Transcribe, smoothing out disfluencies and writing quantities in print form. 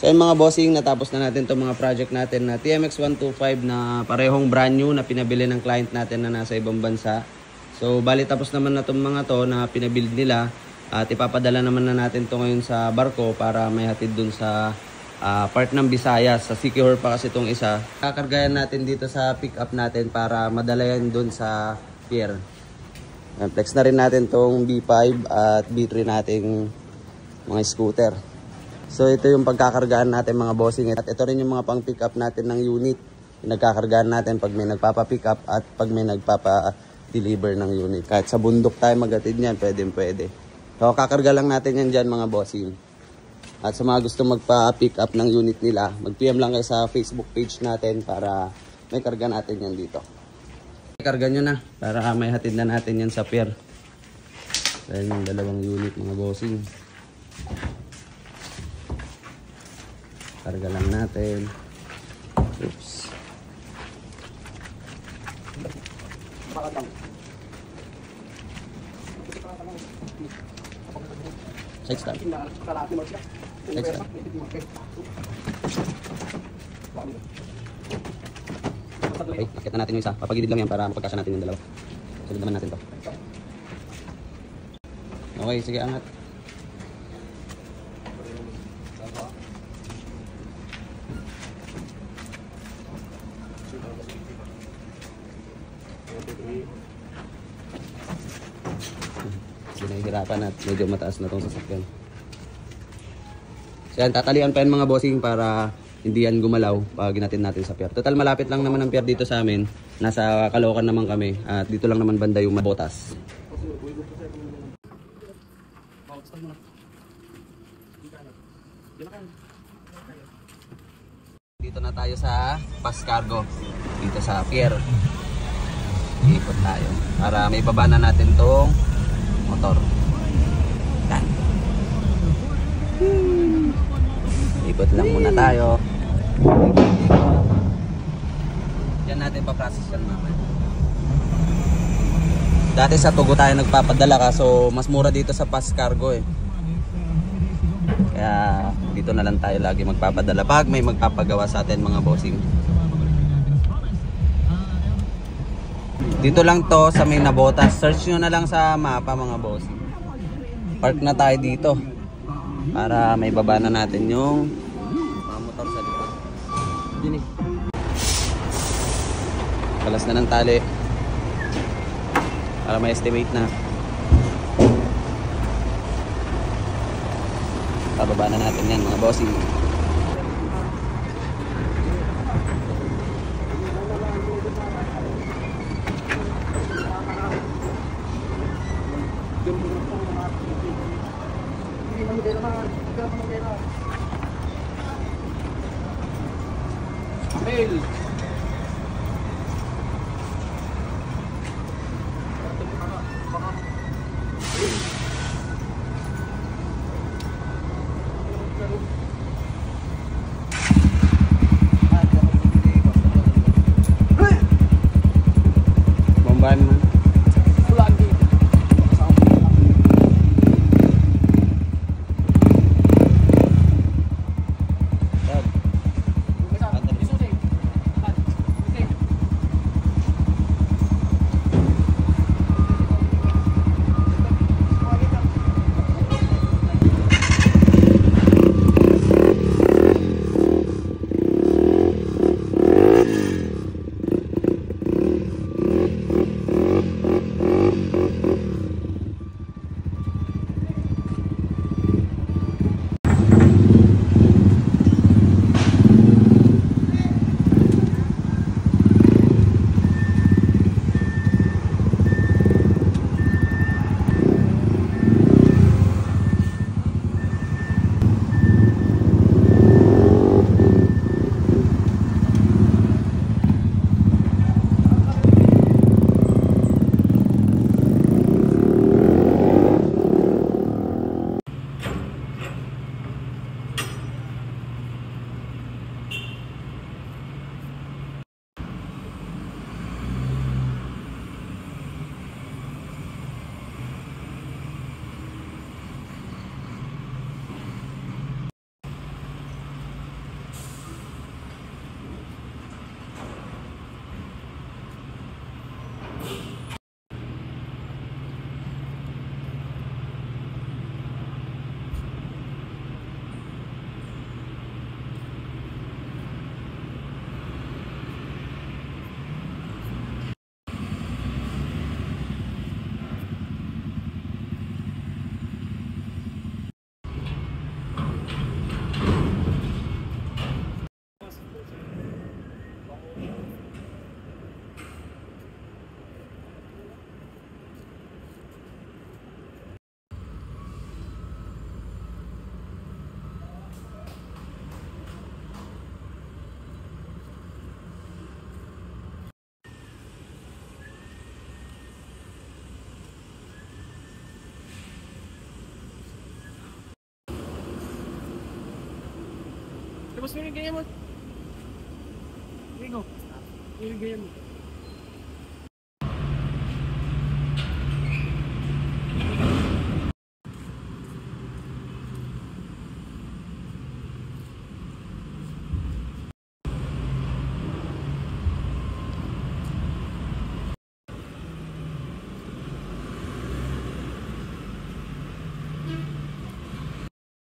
So yung mga bossing, natapos na natin itong mga project natin na TMX 125 na parehong brand new na pinabili ng client natin na nasa ibang bansa. So bali tapos naman na itong mga to na pinabuild nila at ipapadala naman na natin to ngayon sa barko para may hatid dun sa part ng Visayas. Sa Siquijor pa kasi itong isa. Kakargayan natin dito sa pick up natin para madala yan dun sa pier. Flex na rin natin itong B5 at B3 nating mga scooter. So ito yung pagkakargaan natin mga bossing. At ito rin yung mga pang pick up natin ng unit. Yung nagkakargaan natin pag may nagpapa-pick up at pag may nagpapa-deliver ng unit. Kahit sa bundok tayo maghatid niyan, pwede. So kakarga lang natin yan dyan mga bossing. At sa mga gusto magpa-pick up ng unit nila, mag-PM lang kayo sa Facebook page natin para may karga natin yan dito. Karga nyo na para may hatid na natin yan sa pier. Ayan yung dalawang unit mga bossing. Karga lang natin. Oops. Next time. Next time. Okay, akit na natin yung isa. Papagilid lang yan para mapagkasya natin yung dalawa. Sunod naman natin to. Okay, sige, angat. Nahihirapan at medyo mataas na itong sasakyan. So yan, tatalian pa yan mga bossing para hindi yan gumalaw pag natin sa pier. Total malapit lang naman ang pier dito sa amin. Nasa Caloocan naman kami at dito lang naman banda yung Botas. Dito na tayo sa Pass Cargo. Dito sa pier. Ikot tayo para may baba na natin tong motor. Yan. Ikot lang muna tayo. Yan natin pa-process yan mamaya. Dati sa Tugo tayo nagpapadala kaso mas mura dito sa Pass Cargo eh. Kaya dito na lang tayo lagi magpapadala pag may magpapagawa sa atin mga bossing. Dito lang to sa may Nabotas. Search nyo na lang sa mapa mga bossing. Park na tayo dito para may baba na natin yung mga motor sa likod. Dini. Kalas na ng tali para may estimate na. Pababa na natin yan mga bossing. Bombahan man. Tapos mo yung ganyan mo. Ringo. Yung ganyan mo.